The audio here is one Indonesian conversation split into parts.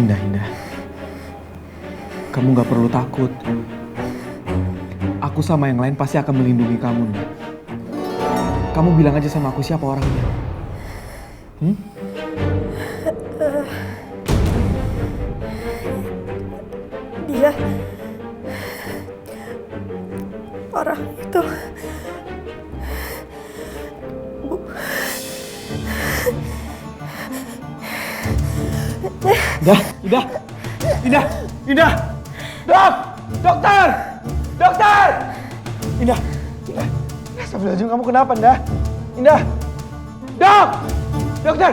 Indah. Kamu gak perlu takut. Aku sama yang lain pasti akan melindungi kamu, Indah. Kamu bilang aja sama aku siapa orangnya. Dia orang itu Indah! Dokter! Indah! Astagfirullahaladzim, kamu kenapa, Indah? Dokter!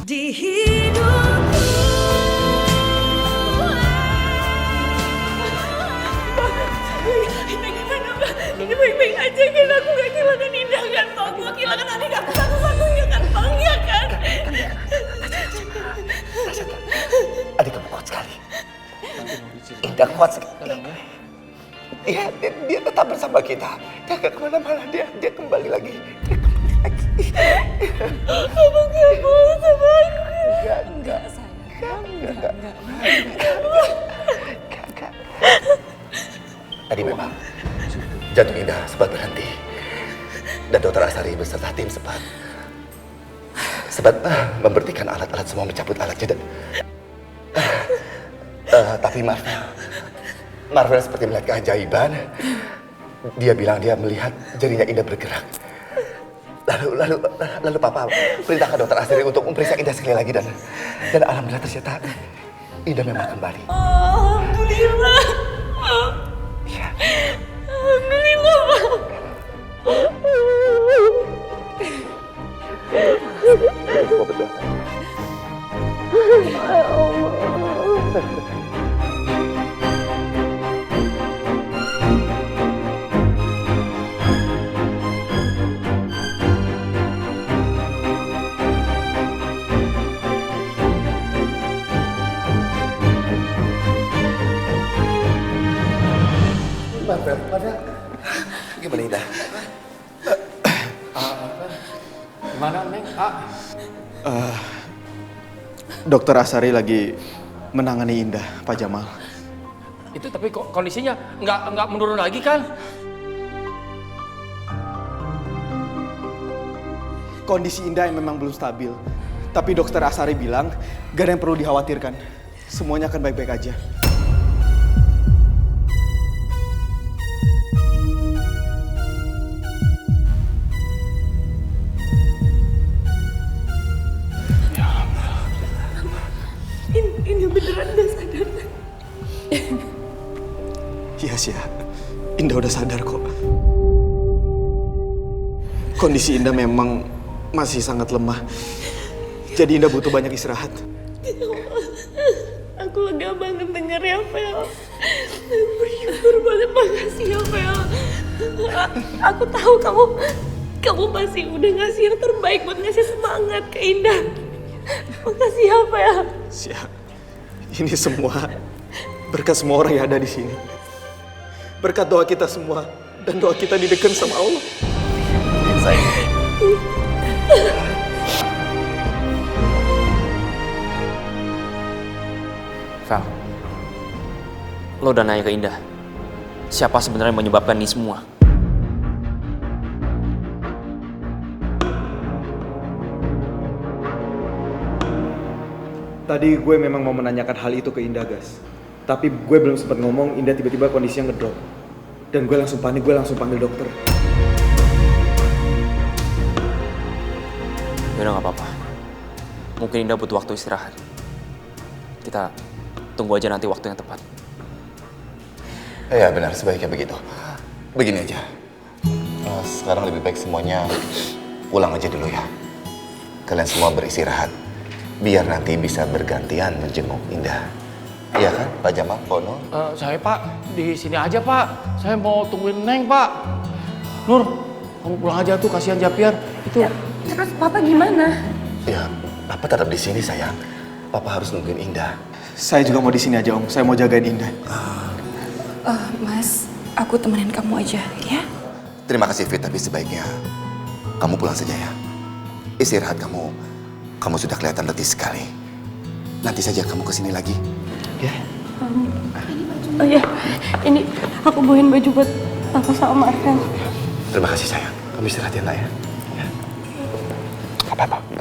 di hidupku. Ini gimana, Pak? Ini baik-baik aja kan? Aku gak kehilangan Indah kan, Pak? Aku kehilangan adik aku satu-satunya kan, Pak? Iya kan? Adik kamu kuat sekali. Indah kuat sekali. Iya, dia tetap bersama kita. Dia gak kemana-mana, dia kembali lagi. Apa gak boleh sama aku? Enggak. Tadi memang jantung Indah sempat berhenti. Dan Dokter Asari beserta tim sempat memberhentikan alat-alat, semua mencabut alatnya dan tapi Marvel seperti melihat keajaiban. Dia bilang dia melihat jarinya Indah bergerak. Lalu Papa perintahkan Dokter Asri untuk memeriksa Indah sekali lagi dan alhamdulillah ternyata Indah memang kembali. Alhamdulillah. Iya. Alhamdulillah, Pak. Semua berdoa. Ya Allah. Gimana Indah? Gimana, Neng? Dokter Asari lagi menangani Indah, Pak Jamal. Itu tapi kok kondisinya nggak menurun lagi kan? Kondisi Indah yang memang belum stabil. Tapi Dokter Asari bilang gak ada yang perlu dikhawatirkan. Semuanya akan baik-baik aja. Ini beneran udah sadar. Iya sih ya, Indah udah sadar kok. Kondisi Indah memang masih sangat lemah. Jadi Indah butuh banyak istirahat. Aku lega banget denger ya, Fel. Bersyukur banget, makasih ya, Fel. Aku tahu kamu pasti udah ngasih yang terbaik buat ngasih semangat ke Indah. Makasih ya, Fel. Siap. Ini semua berkat semua orang yang ada di sini. Berkat doa kita semua dan doa kita didekan sama Allah. Val, lo udah nanya ke Indah, siapa sebenarnya yang menyebabkan ini semua? Tadi gue memang mau menanyakan hal itu ke Indah, guys. Tapi gue belum sempat ngomong, Indah tiba-tiba kondisinya ngedrop. Dan gue langsung panik, gue langsung panggil dokter. Yaudah gak apa-apa. Mungkin Indah butuh waktu istirahat. Kita tunggu aja nanti waktu yang tepat. Ya benar, sebaiknya begitu. Begini aja. Sekarang lebih baik semuanya pulang aja dulu ya. Kalian semua beristirahat. Biar nanti bisa bergantian menjenguk Indah. Iya kan, Pak Jamal, Pak Nur? Saya Pak, di sini aja Pak. Saya mau tungguin Neng Pak. Nur, kamu pulang aja tuh, kasihan Japiar. Itu. Ya, terus Papa gimana? Ya, Papa tetap di sini sayang. Papa harus nungguin Indah. Saya juga mau di sini aja, Om. Saya mau jagain Indah. Mas, aku temenin kamu aja, ya? Terima kasih Fit, tapi sebaiknya kamu pulang saja ya. Istirahat kamu sudah kelihatan letih sekali. Nanti saja kamu kesini lagi. Ya? Oh iya, ini aku bawain baju buat Papa sama Marvel. Terima kasih sayang. Kamu istirahat ya, nak ya. Gak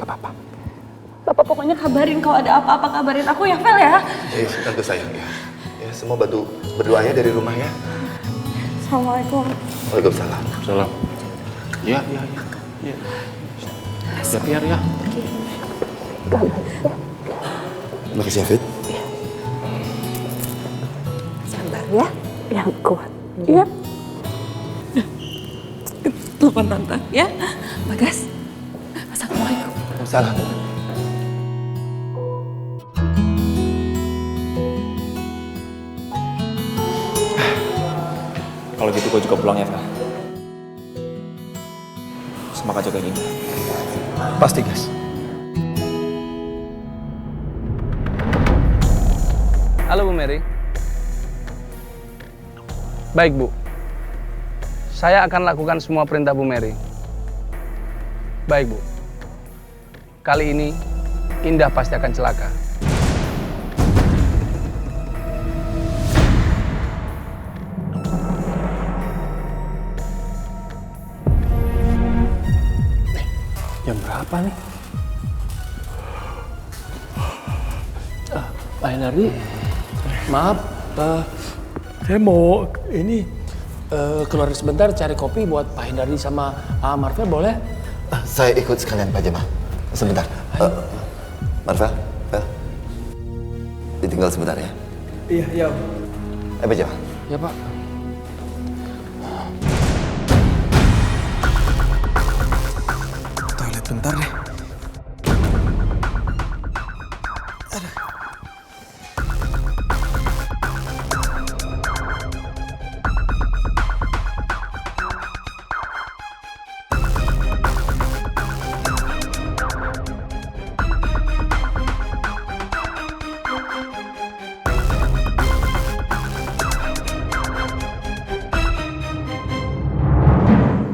apa-apa. Bapak pokoknya kabarin kalau ada apa-apa, kabarin aku ya, Vel ya. Tentu sayang ya. Ya, semua bantu berdoa ya dari rumah ya. Assalamualaikum. Waalaikumsalam. Salam. Ya. Japiar ya. Terima kasih, Fit. Sabar ya, yang kuat. Ya. Telepon Tante ya. Bagas. Assalamualaikum. Salam. Kalau gitu gue juga pulang ya, Vel. Semangat jaga ini. Pasti, guys. Halo Bu Mary. Baik Bu. Saya akan lakukan semua perintah Bu Mary. Baik Bu. Kali ini Indah pasti akan celaka. Jam berapa nih? Pak Hendardi, maaf, saya mau ini keluar sebentar cari kopi buat Pak Hendardi sama Marvel, boleh? Saya ikut sekalian Pak Jamal. Sebentar. Marvel, Vel. Ditinggal sebentar ya. Iya. Pak Jamal. Ya Pak. Toilet bentar deh.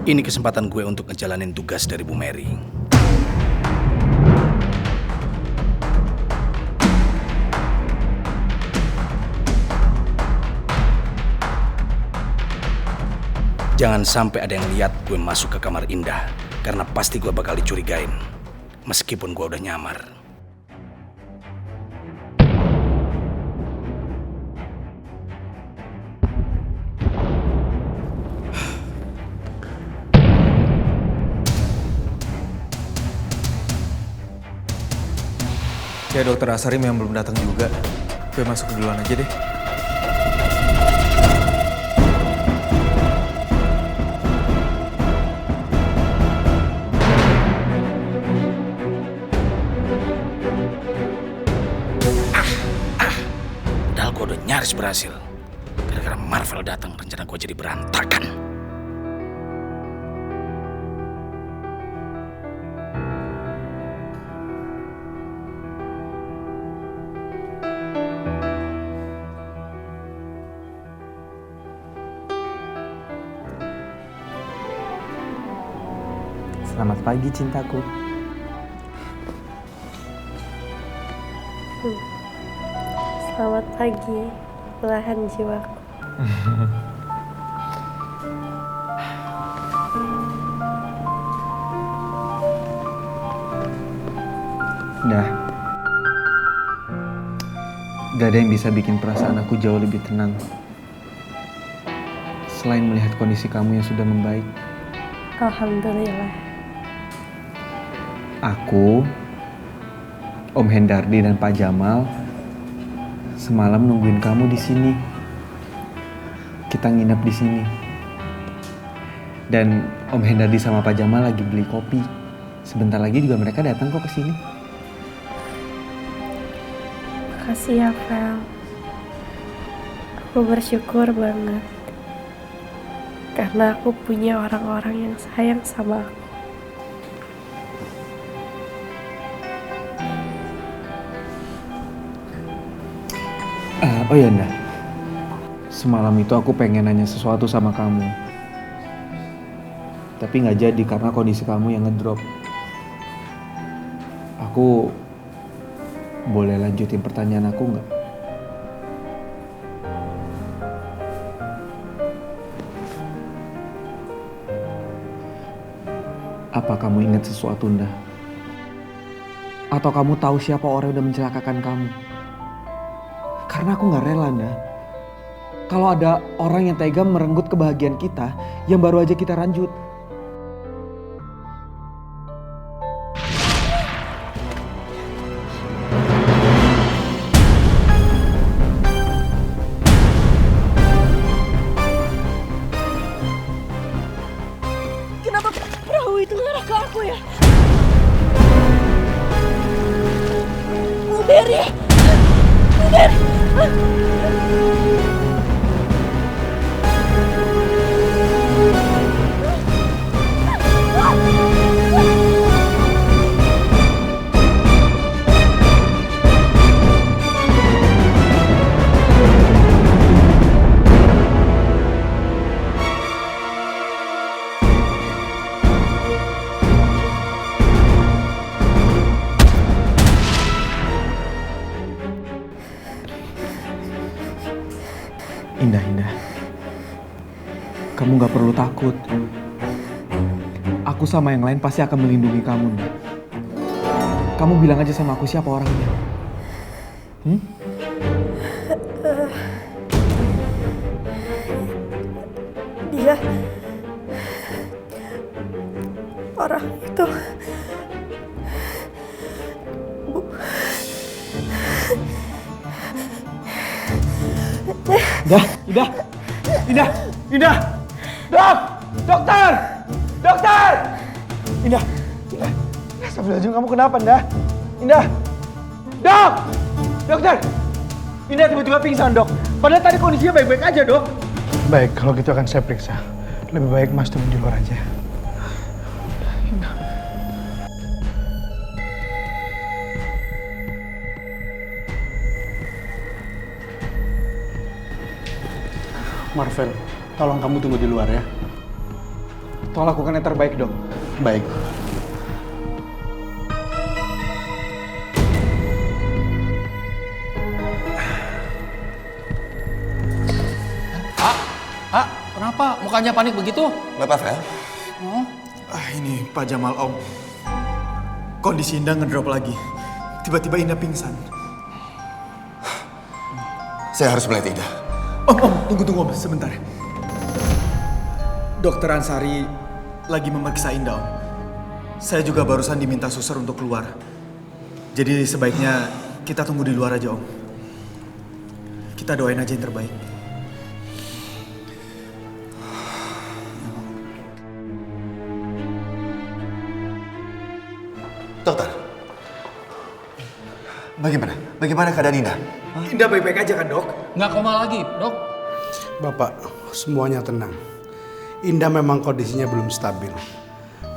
Ini kesempatan gue untuk ngejalanin tugas dari Bu Mary. Jangan sampai ada yang lihat gue masuk ke kamar Indah, karena pasti gue bakal dicurigain, meskipun gue udah nyamar. Ya dokter Asarim yang belum datang juga. Gue masuk duluan aja deh. Padahal gue udah nyaris berhasil. Gara-gara Marvel datang, rencana gue jadi berantakan. Selamat pagi cintaku. Selamat pagi, belahan jiwaku. Dah. Gak ada yang bisa bikin perasaan aku jauh lebih tenang. Selain melihat kondisi kamu yang sudah membaik. Alhamdulillah. Aku, Om Hendardi dan Pak Jamal semalam nungguin kamu di sini. Kita nginep di sini. Dan Om Hendardi sama Pak Jamal lagi beli kopi. Sebentar lagi juga mereka datang kok ke sini. Makasih ya, Vel. Aku bersyukur banget. Karena aku punya orang-orang yang sayang sama aku. Oh iya, Nda. Semalam itu aku pengen nanya sesuatu sama kamu. Tapi nggak jadi karena kondisi kamu yang ngedrop. Aku boleh lanjutin pertanyaan aku nggak? Apa kamu ingat sesuatu, Nda? Atau kamu tahu siapa orang yang udah mencelakakan kamu? Karena aku nggak rela, Nda. Kalau ada orang yang tega merenggut kebahagiaan kita yang baru aja kita ranjut. Kenapa perahu itu ngarah ke aku ya? Bu Mary! Bu Mary! Indah. Kamu gak perlu takut. Aku sama yang lain pasti akan melindungi kamu, Indah. Kamu bilang aja sama aku siapa orangnya. Dia orang itu Indah! Dokter! Indah! Astagfirullahaladzim, kamu kenapa, Indah? Dokter! Indah tiba-tiba pingsan, Dok. Padahal tadi kondisinya baik-baik aja, Dok. Baik, kalau gitu akan saya periksa. Lebih baik Mas tunggu di luar aja. Marvel, tolong kamu tunggu di luar ya. Tolong lakukan yang terbaik, Dok. Baik. Pak, kenapa mukanya panik begitu? Kenapa, Vel? Ini Pak Jamal, Om. Kondisi Indah ngedrop lagi. Tiba-tiba Indah pingsan. Saya harus melihat Indah. Om, tunggu Om, sebentar. Dokter Ansari lagi memeriksa Indah, Om. Saya juga barusan diminta suster untuk keluar. Jadi sebaiknya kita tunggu di luar aja, Om. Kita doain aja yang terbaik. Dokter, bagaimana keadaan Indah? Indah baik-baik aja kan, Dok? Nggak koma lagi, Dok. Bapak, semuanya tenang. Indah memang kondisinya belum stabil.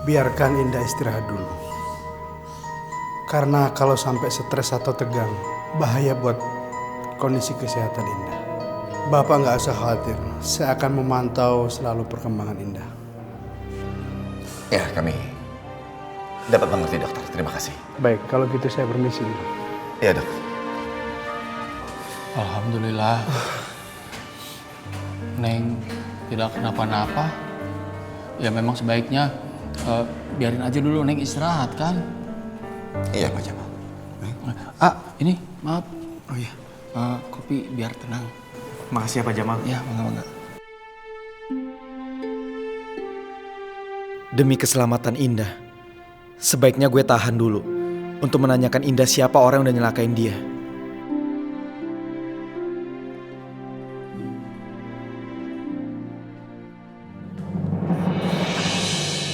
Biarkan Indah istirahat dulu. Karena kalau sampai stres atau tegang, bahaya buat kondisi kesehatan Indah. Bapak nggak usah khawatir, saya akan memantau selalu perkembangan Indah. Ya, kami dapat mengerti, Dokter. Terima kasih. Baik, kalau gitu saya permisi. Iya, Dok. Alhamdulillah. Neng tidak kenapa-napa. Ya memang sebaiknya biarin aja dulu Neng istirahat kan. Iya, Pak Jamal. Ini maaf. Oh iya. Kopi biar tenang. Makasih ya, Pak Jamal. Ya, bangga. Demi keselamatan Indah, sebaiknya gue tahan dulu untuk menanyakan Indah siapa orang yang udah nyelakain dia.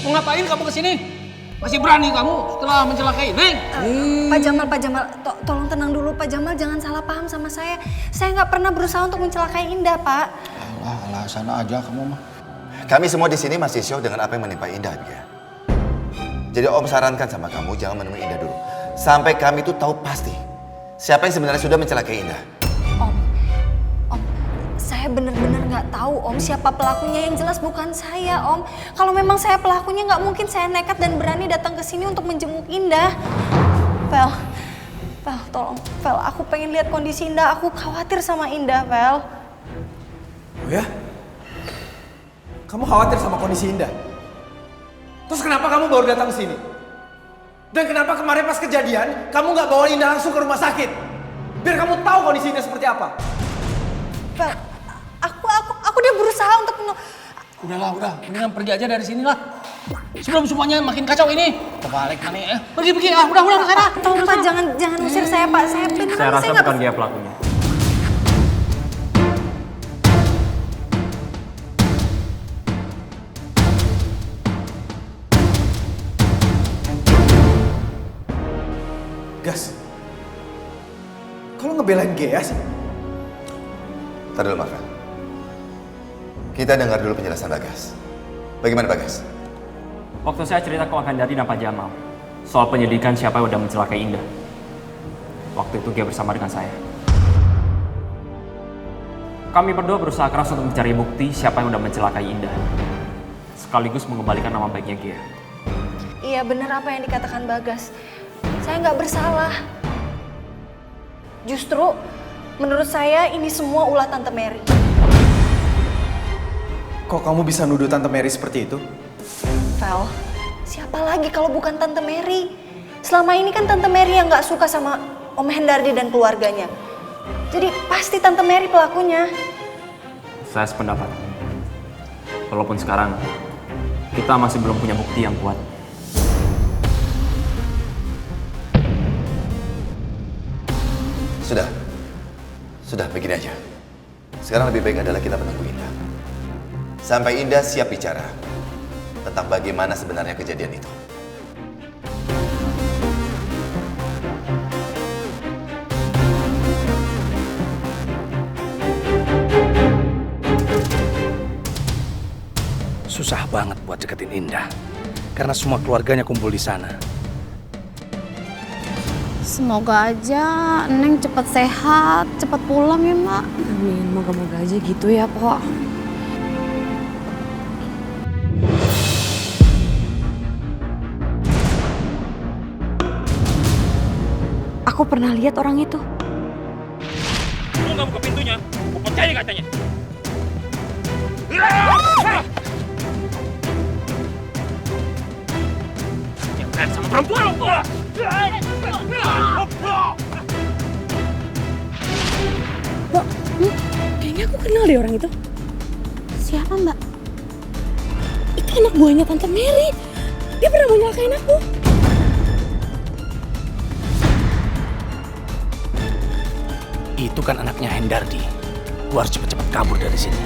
Mau ngapain kamu kesini? Masih berani kamu setelah mencelakai Neng? Pak Jamal, tolong tenang dulu Pak Jamal, jangan salah paham sama saya. Saya nggak pernah berusaha untuk mencelakai Indah, Pak. Alah, alasan aja kamu mah. Kami semua di sini masih shock dengan apa yang menimpa Indah, Bia. Jadi Om sarankan sama kamu jangan menemui Indah dulu. Sampai kami tuh tahu pasti siapa yang sebenarnya sudah mencelakai Indah. Om, saya bener-bener nggak tahu Om siapa pelakunya, yang jelas bukan saya Om. Kalau memang saya pelakunya nggak mungkin saya nekat dan berani datang ke sini untuk menjenguk Indah. Vel, Vel, tolong. Vel, aku pengen lihat kondisi Indah. Aku khawatir sama Indah, Vel. Oh ya? Kamu khawatir sama kondisi Indah? Terus kenapa kamu baru datang ke sini? Dan kenapa kemarin pas kejadian, kamu nggak bawa Indah langsung ke rumah sakit? Biar kamu tahu kondisi Indah seperti apa. Vel, aku udah berusaha untuk Udahlah, udah. Mendingan pergi aja dari sini lah. Sebelum semuanya makin kacau ini. Kebalik aneh. Pergi ah. Udah sana. Tolong Pak, jangan usir saya Pak. Saya beneran Saya rasa nggak bukan dia pelakunya. Gas, kalau ngebelain Gea sih? Ntar dulu, Marvel. Kita dengar dulu penjelasan Bagas. Bagaimana Bagas? Waktu saya cerita ke Kang Dardi dan Pak Jamal soal penyelidikan siapa yang udah mencelakai Indah. Waktu itu dia bersama dengan saya. Kami berdua berusaha keras untuk mencari bukti siapa yang udah mencelakai Indah. Sekaligus mengembalikan nama baiknya Gia. Iya benar apa yang dikatakan Bagas. Saya nggak bersalah. Justru menurut saya ini semua ulah Tante Mary. Kok kamu bisa nuduh Tante Mary seperti itu? Vel, siapa lagi kalau bukan Tante Mary? Selama ini kan Tante Mary yang nggak suka sama Om Hendardi dan keluarganya. Jadi pasti Tante Mary pelakunya. Saya sependapat. Walaupun sekarang kita masih belum punya bukti yang kuat. Sudah begini aja. Sekarang lebih baik adalah kita menunggu Indah. Sampai Indah siap bicara tentang bagaimana sebenarnya kejadian itu. Susah banget buat deketin Indah, karena semua keluarganya kumpul di sana. Semoga aja Neng cepet sehat, cepet pulang ya Mak. Amin, moga-moga aja gitu ya, Pok. Aku pernah lihat orang itu. Lu nggak buka pintunya, gue pecahin katanya. Yang berani sama perempuan lo. Mbak, kayaknya aku kenal deh orang itu. Siapa Mbak? Itu anak buahnya Tante Mary. Dia pernah mau nyalakain aku. Itu kan anaknya Hendardi. Gua harus cepet-cepet kabur dari sini.